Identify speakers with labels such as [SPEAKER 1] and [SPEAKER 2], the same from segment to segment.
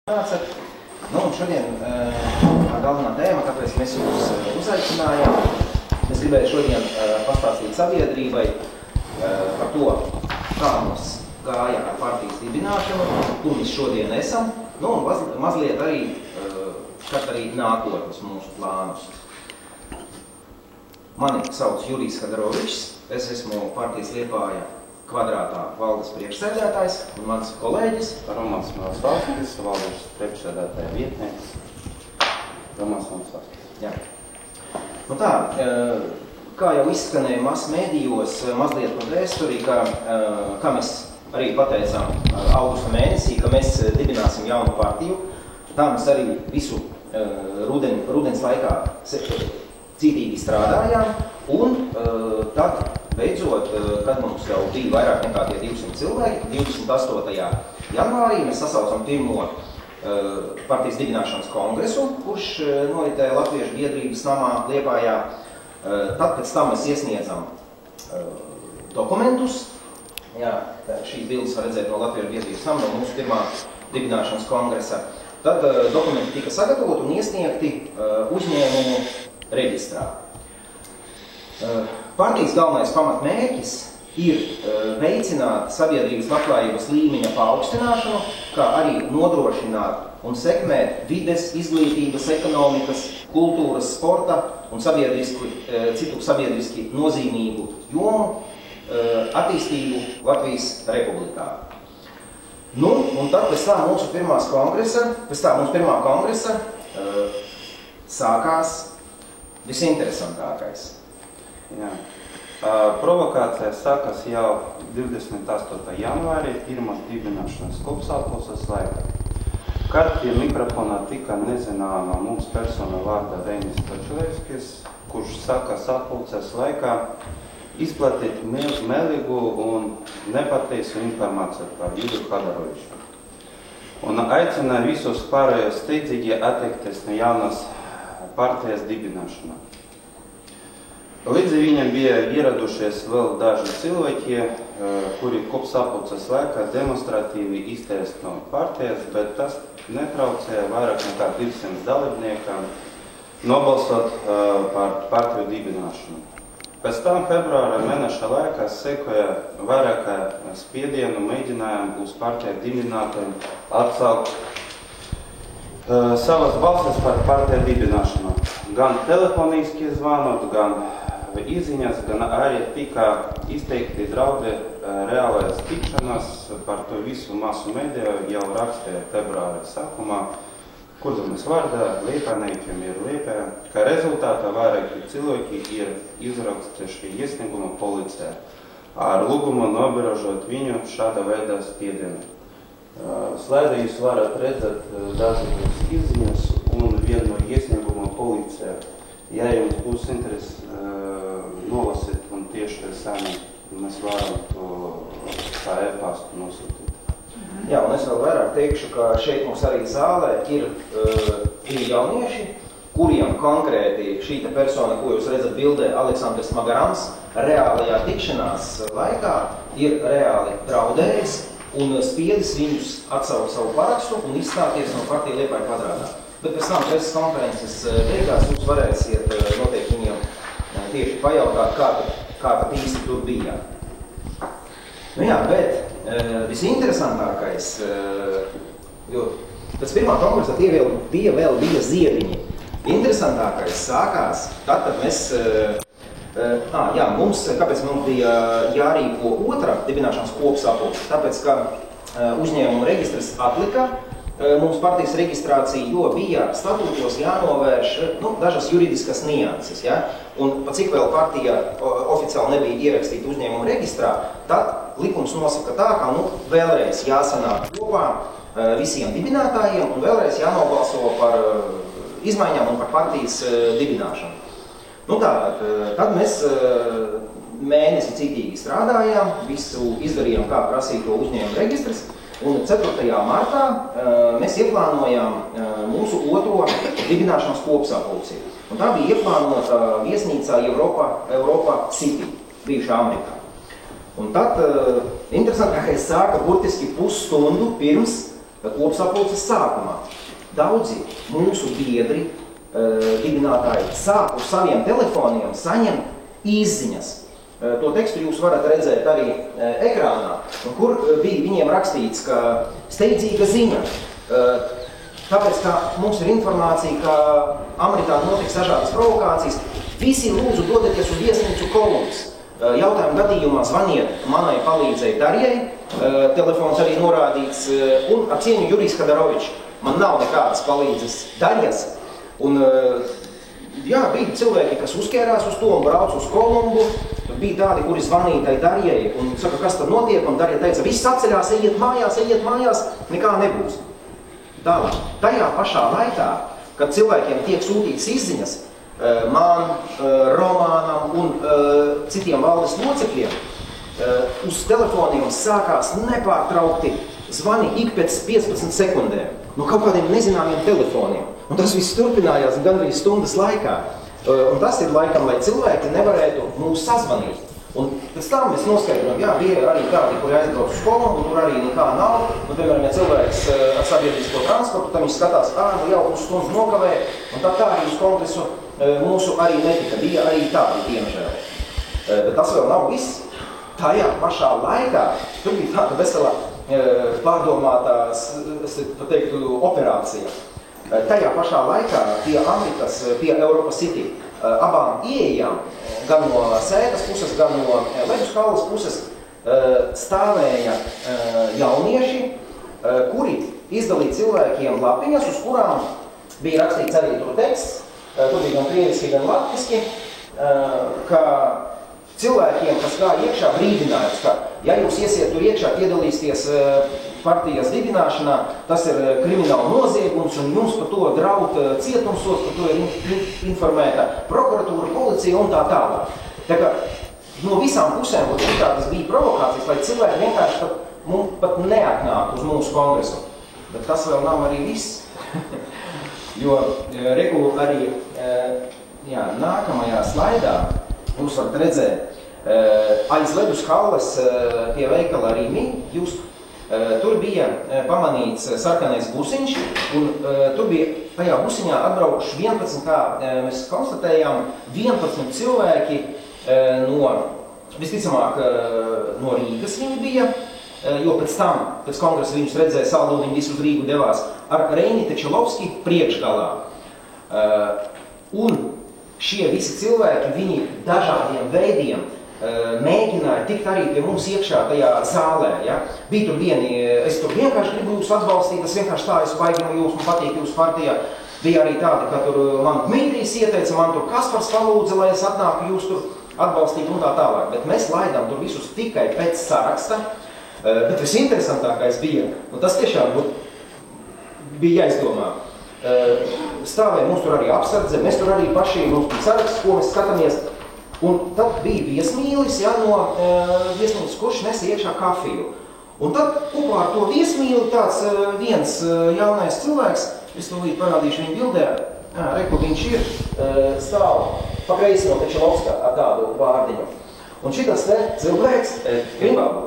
[SPEAKER 1] Nu, un šodien galvenā tēma, kāpēc mēs jūs uzaicinājām, es gribēju šodien pastāstīt sabiedrībai par to, kā mums gāja ar partijas dibināšanu, kur mēs šodien esam, nu, un mazliet arī, skat arī nākotnes mūsu plānus. Mani sauc Jurijs Kadrovičs, es esmu partijas Liepāja kvadrātā valdes priekšsēdētājs un mans kolēģis
[SPEAKER 2] Romans Milsvalskis, valdes priekšsēdētāja vietnieks. Romans Milsvalskis.
[SPEAKER 1] Jā. Nu tā, kā jau izskanēja masmedijos, mazliet par vēsturī, kā mēs arī pateicām augusta mēnesī, ka mēs dibināsim jaunu partiju. Tā mēs arī visu rudens laikā cītīgi strādājām, un tad beidzot, kad mums jau bija vairāk nekā tie 200 cilvēki, 28. janvārī mēs sasaucam pirmo partijas dibināšanas kongresu, kurš noritēja Latviešu biedrības namā Liepājā. Tad pēc tam mēs iesniedzam dokumentus. Jā, šīs bildes var redzēt no Latviešu biedrības nama, no mūsu pirmā dibināšanas kongresa. Tad dokumenti tika sagatavoti un iesniegti uzņēmumu reģistrā. Partijas galvenais pamatmērķis ir veicināt sabiedrības labklājības līmeņa paaugstināšanu, kā arī nodrošināt un sekmēt vides, izglītības, ekonomikas, kultūras, sporta un citu sabiedriski nozīmīgu jomu attīstību Latvijas Republikā. Nu, un tad pēc tā mūsu pirmā kongresa sākās visinteresantākais.
[SPEAKER 2] Jā. Provokācija sākas jau 28. janvārī, pirmās dibināšanas kopsapulces laikā. Kad pie mikrofona tika nezināma mums persona vārda Reinis Točilevskis, kurš sāka sapulces laikā izplatīt melīgu un nepateisu informāciju par Juriju Kadroviču. Un aicina visus pārējos steidzīgi atteikties no jaunas partijas dibināšanā. Līdz viņam bija ieradušies vēl daži cilvēki, kuri kopsapulces laikā demonstratīvi izteicis no partijas, bet tas netraucēja vairāk nekā 200 dalībniekam nobalsot par partiju dibināšanu. Pēc tam februāra mēneša laikā sekoja vairāk spiedienu mēģinājumu uz partiju dibinātājiem atsaukt savas balsis par partiju dibināšanu. Gan telefoniski zvanot, gan izziņas, gan arī tika izteikti draudi reālais tikšanās. Par to visu masu mediju jau rakstīja februāra sākumā, kurzemes vārdā liepājniekiem ir Liepāja, ka rezultātā vairāki cilvēki ir izrakstījuši iesniegumu policijā ar lūgumu nobirožot viņu šāda veida spiedienu. Slaidā jūs varat redzēt dažādas izziņas un vienu no iesniegumu policijā. Ja jums būs interesi nolasīt un tieši sami mēs varam to kā e-pastu nosūtīt.
[SPEAKER 1] Jā, un es vēl vairāk teikšu, ka šeit mums arī zālē ir jaunieši, kuriem konkrēti šīta persona, ko jūs redzat bildē, Aleksandrs Magarans, reālajā tikšanās laikā ir reāli draudējis un spiedis viņus atsaukt savu parakstu un izstāties no partija Liepāja kvadrātā. Bet pēc tam preses konferences beigās jūs varēsiet noteikti viņiem tieši pajautāt, kā tad īsti tur bija. Nu jā, bet visinteresantākais, jo pēc pirmā konkursa tie vēl bija ziediņi. Interesantākais sākās tad, kad mēs, kāpēc mums bija jārīko otra dibināšanas kopsapulce? Tāpēc, ka uzņēmuma registrs atlika mums partijas reģistrācija, jo bija statūtos jānovērš dažas juridiskas nianses. Ja? Un pat cik vēl partija oficiāli nebija ierakstīta uzņēmuma reģistrā, tad likums nosaka tā, ka vēlreiz jāsanāk kopā visiem dibinātājiem un vēlreiz jānobalso par izmaiņām un par partijas dibināšanu. Nu tad mēs mēnesi citīgi strādājām, visu izdarījām, kā prasīja uzņēmuma registrs. Un 4. martā mēs ieplānojām mūsu otro dibināšanas kopsapulci. Un tā bija ieplānota viesnīcā Europa City, bijušā Amerikā. Un tad interesantākais sāka burtiski pusstundu pirms kopsapulces sākumā. Daudzi mūsu biedri, dibinātāji, sāk uz saviem telefoniem saņemt izziņas. To tekstu jūs varat redzēt arī ekrānā, kur bija viņiem rakstīts, ka steidzīga ziņa. Tāpēc, ka mums ir informācija, ka Amerikā notiks dažādas provokācijas, visi lūdzu dodieties uz viesnīcu Kolumbus. Jautājumu gadījumā zvaniet manai palīdzēji Darjai, telefons arī norādīts, un ar cieņu Jurijs Kadarovičs. Man nav nekādas palīdzes Darjas. Un, jā, bija cilvēki, kas uzķērās uz to un brauc uz Kolumbu. Bija tādi, kuri zvanīja tai Darjai un saka, kas tad notiek, un Darja teica, viss atceļās, ejiet mājās, nekā nebūs. Tālāk, tajā pašā laikā, kad cilvēkiem tiek sūtītas izziņas, man, Romānam un citiem valdes locekļiem, uz telefoniem sākās nepārtraukti zvani ik pēc 15 sekundēm no kaut kādiem nezināmiem telefoniem. Un tas viss turpinājās gandrīz stundas laikā. Un tas ir laikam, lai cilvēki nevarētu mūs sazvanīt. Un pēc tam mēs noskaidrojam, jā, bija arī tādi, kuri aizbrauc uz Kolumbu, tur arī nekā nav. Un, piemēram, ja cilvēks ar sabiedrisko transportu, tad viņš skatās, nu jau uz stundu nokavē, un tā arī uz kongresu mūsu arī netika. Bija arī tādi, diemžēl. Bet tas vēl nav viss. Tajā pašā laikā, tur bija tāda veselā pārdomātā, es teiktu, operācija. Tajā pašā laikā pie Amerikas, pie Europa City, abām ieejām, gan no Sētas puses, gan no Leduskalnes puses, stāvēja jaunieši, kuri izdalīja cilvēkiem lapiņas, uz kurām bija rakstīts arī tur teksts, tur bija gan krieviski, gan latviski, ka cilvēkiem, kas gāja iekšā, brīdinājums, ka ja jūs iesiet tur iekšā, piedalīsieties partijas dibināšanā, tas ir krimināla noziegums un jums par to draud cietumsots, par to ir informēta prokuratūra, policija un tā tālāk. Tā kā no visām pusēm tas bija provokācijas, lai cilvēki vienkārši pat neatnāk uz mūsu kongresu. Bet tas vēl nav arī viss. Jo regu arī nākamajā slaidā jūs varat redzēt aiz Leduskalnes pie veikala Rīmi, tur bija pamanīts sarkanais busiņš, un tur bija tajā busiņā atbraukuši 11, kā mēs konstatējām, 11 cilvēki visticamāk, no Rīgas viņi bija, jo pēc tam, pēc kongresa viņus redzēja Saldu, viņi visu uz Rīgu devās ar Reini Tečelovski priekšgalā. Un šie visi cilvēki, viņi dažādiem veidiem mēģināja tikt arī pie mums iekšā tajā zālē. Ja? Bija tur vieni, es tur vienkārši gribu jūs atbalstīt, es vienkārši tā, es baigi no jūs, man patīk jūs partijā. Bija arī tādi, ka tur man Dmitrijs ieteica, man tur Kaspars palūdza, lai es atnāku jūs tur atbalstīt un tā tālāk. Bet mēs laidām tur visus tikai pēc saraksta. Bet visinteresantākais bija, un tas tiešām bija jāizdomā. Stāvēja mums tur arī apsardze, mēs tur arī paši, mums bija saraksts, ko mēs skatāmies. Un tad bija viesmīlis, no viesmīlis, kurš nesa iekšā kafiju. Un tad kopā ar to viesmīli tāds viens jaunais cilvēks, es to līdz parādīšu viņu bildē, reku viņš ir, stāv pa kreisi no Tečelovska ar tādu vārdiņu. Un šitas te cilvēks, kebabu,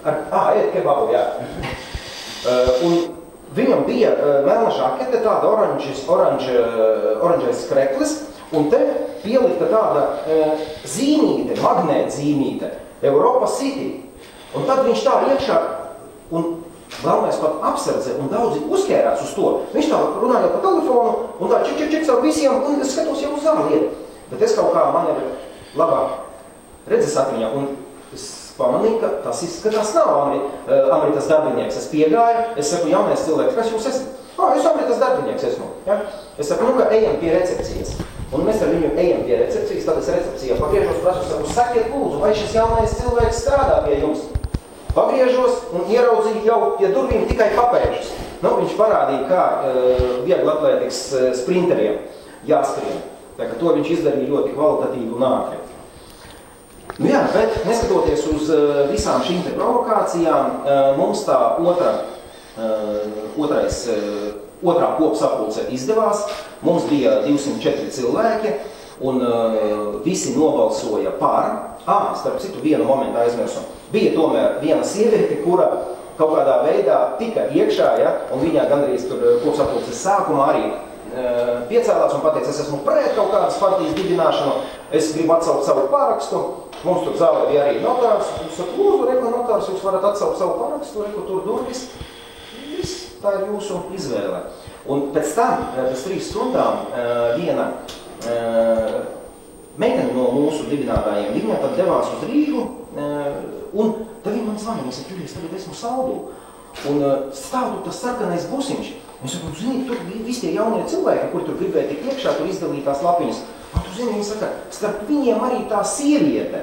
[SPEAKER 1] ēd kebabu, jā. Un viņam bija melna žakete, tāda oranžais kreklis, un te pielikta tāda zīmīte, magnēta zīmīte, Europa City. Un tad viņš tā iekšā, un galvenais pat apsardze, un daudzi uzķērās uz to. Viņš tā runāja pa telefonu, un tā čik ar visiem, un es skatos jau uz zāli iet. Bet es kaut kā, man ir labāk redzes atmiņā, un es pamanīju, ka tas izskatās nav Amerikas darbinieks. Es piegāju, es saku, jaunais cilvēks, kas jūs esat? Es Amerikas darbinieks esmu. Ja? Es saku, ka ejam pie recepcijas. Un mēs ar viņu ejam pie recepcijas, tad es recepcijā pagriežos, prasu, saku, sakiet lūdzu, vai šis jaunais cilvēks strādā pie jums? Pagriežos un ieraudzīju jau pie durvīm tikai papēžus. Viņš parādīja, kā viegli atlētikas sprinteriem jāskrien. Tā ka to viņš izdarīja ļoti kvalitatīvi un ātri. Bet neskatoties uz visām šīm te provokācijām, mums tā otrā kopsapulce izdevās. Mums bija 204 cilvēki, un visi nobalsoja par. Starp citu, vienu momentu aizmirsum. Bija tomēr viena sieviete, kura kaut kādā veidā tika iekšā, ja, un viņa gandrīz tur kopsapulces sākumā arī piecēlās un pateica, es esmu pret kaut kādas partijas dibināšanu, es gribu atsaukt savu parakstu, mums tur zālē bija arī notārs, un saka, lūdzu, reko notārs, jūs varat atsaukt savu parakstu, reko tur durvis, viss, tā ir jūsu izvēle. Un pēc tam, pēc 3 stundām, viena meitene no mūsu dibinātājiem, viņa tad devās uz Rīgu, un tad viņa man zvanīja, es saku, Julijs, tagad esmu Saldū, un stāv tur tas sarkanais busiņš. Un es saku, tu zini, tur visi tie jaunie cilvēki, kuri tur gribēja tik iekšā, tur izdalītās lapiņas. Un tu zini, viņi saka, starp viņiem arī tā sieviete,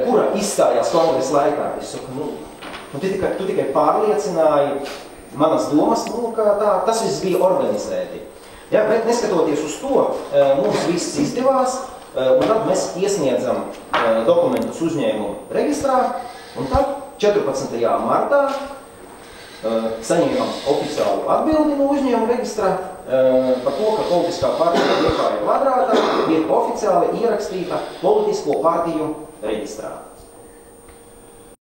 [SPEAKER 1] kura izstājās kongresa laikā. Es saku, tu tikai pārliecināji manas domas, ka tas viss bija organizēti. Ja, bet neskatoties uz to, mums viss izdevās, un tad mēs iesniedzam dokumentus uzņēmumu reģistrā, un tad 14. martā saņēmām oficiālu atbildi no uzņēmuma reģistrā par to, ka politiskā partija Liepāja Kvadrātā ir oficiāli ierakstīta politisko partiju reģistrā.